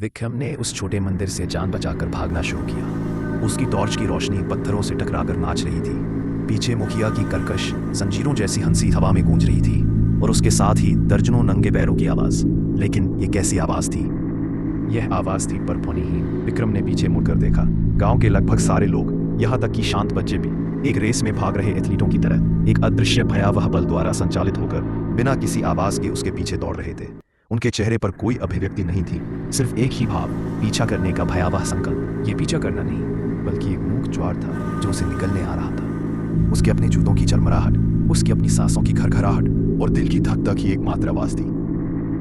विक्रम ने उस छोटे मंदिर से जान बचाकर भागना शुरू किया। उसकी टॉर्च की रोशनी पत्थरों से टकराकर नाच रही थी। पीछे मुखिया की कर्कश जंजीरों जैसी हंसी हवा में गूंज रही थी और उसके साथ ही दर्जनों नंगे पैरों की आवाज। लेकिन ये कैसी आवाज थी? यह आवाज थी बर्फोनीहीन। विक्रम ने पीछे मुड़कर देखा। गांव के लगभग सारे लोग, यहाँ तक कि शांत बच्चे भी, एक रेस में भाग रहे एथलीटों की तरह एक अदृश्य भयावह बल द्वारा संचालित होकर बिना किसी आवाज के उसके पीछे दौड़ रहे थे। उनके चेहरे पर कोई अभिव्यक्ति नहीं थी, सिर्फ एक ही भाव, पीछा करने का भयावह संकल्प। ये पीछा करना नहीं, बल्कि एक मूक ज्वार था जो उसे निकलने आ रहा था। उसके अपने जूतों की चरमराहट, उसकी अपनी सांसों की घरघराहट और दिल की धक धक ही एकमात्र आवाज थी,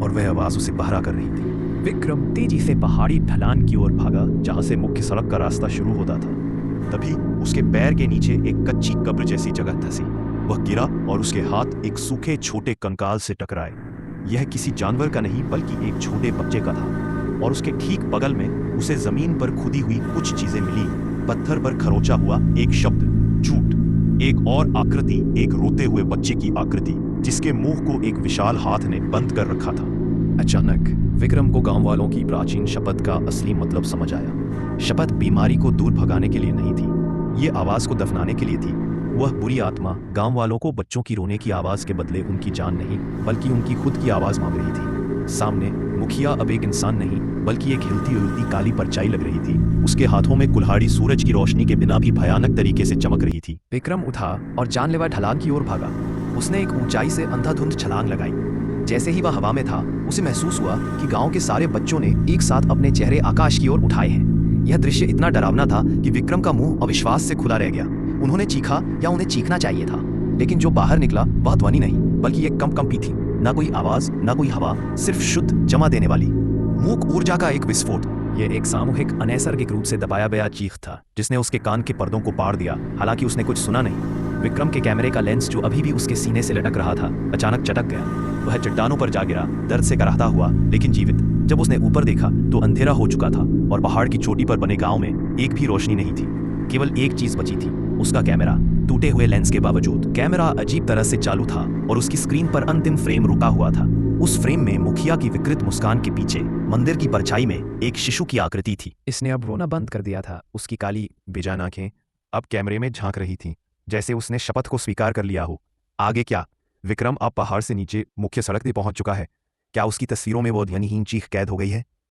और वह आवाज उसे बहरा कर रही थी। विक्रम तेजी से पहाड़ी ढलान की ओर भागा जहां से मुख्य सड़क का रास्ता शुरू होता था। तभी उसके पैर के नीचे एक कच्ची कब्र जैसी जगह धंसी। वह गिरा और उसके हाथ एक सूखे छोटे कंकाल से टकराए। यह किसी जानवर का नहीं बल्कि एक छोटे बच्चे का था, और उसके ठीक बगल में उसे जमीन पर खुदी हुई कुछ चीजें मिली। पत्थर पर खरोचा हुआ एक शब्द, झूठ। एक और आकृति, एक रोते हुए बच्चे की आकृति, जिसके मुंह को एक विशाल हाथ ने बंद कर रखा था। अचानक विक्रम को गांव वालों की प्राचीन शपथ का असली मतलब समझ आया। शपथ बीमारी को दूर भगाने के लिए नहीं थी, ये आवाज को दफनाने के लिए थी। वह बुरी आत्मा गांव वालों को बच्चों की रोने की आवाज के बदले उनकी जान नहीं बल्कि उनकी खुद की आवाज मांग रही थी। सामने मुखिया अब एक इंसान नहीं बल्कि एक हिलती उलती काली परछाई लग रही थी। उसके हाथों में कुल्हाड़ी सूरज की रोशनी के बिना भी भयानक तरीके से चमक रही थी। विक्रम उठा और जानलेवा ढलान की ओर भागा। उसने एक ऊंचाई से अंधाधुंध छलांग लगाई। जैसे ही वह हवा में था, उसे महसूस हुआ कि गांव के सारे बच्चों ने एक साथ अपने चेहरे आकाश की ओर उठाए हैं। यह दृश्य इतना डरावना था कि विक्रम का मुंह अविश्वास से खुला रह गया। उन्होंने चीखा, या उन्हें चीखना चाहिए था, लेकिन जो बाहर निकला वह ध्वनि नहीं बल्कि एक कंपी थी। ना कोई आवाज, ना कोई हवा, सिर्फ शुद्ध जमा देने वाली मूक ऊर्जा का एक विस्फोट। यह एक सामूहिक अनैसर्गिक रूप से दबाया गया चीख था जिसने उसके कान के पर्दों को पाड़ दिया। हालांकि उसने कुछ सुना नहीं। विक्रम के कैमरे का लेंस जो अभी भी उसके सीने से लटक रहा था, अचानक चटक गया। वह चट्टानों पर जा गिरा, दर्द से कराहता हुआ लेकिन जीवित। जब उसने ऊपर देखा तो अंधेरा हो चुका था और पहाड़ की चोटी पर बने गांव में एक भी रोशनी नहीं थी। केवल एक चीज बची थी, उसका कैमरा। टूटे हुए लेंस के बावजूद कैमरा अजीब तरह से चालू था और उसकी स्क्रीन पर अंतिम फ्रेम रुका हुआ था। उस फ्रेम में मुखिया की विकृत मुस्कान के पीछे मंदिर की परछाई में एक शिशु की आकृति थी। इसने अब रोना बंद कर दिया था। उसकी काली बेजान आंखें अब कैमरे में झांक रही थीं, जैसे उसने शपथ को स्वीकार कर लिया हो। आगे क्या? विक्रम अब पहाड़ से नीचे मुख्य सड़क पर पहुंच चुका है। क्या उसकी तस्वीरों में वो ध्वनिहीन चीख कैद हो गई है?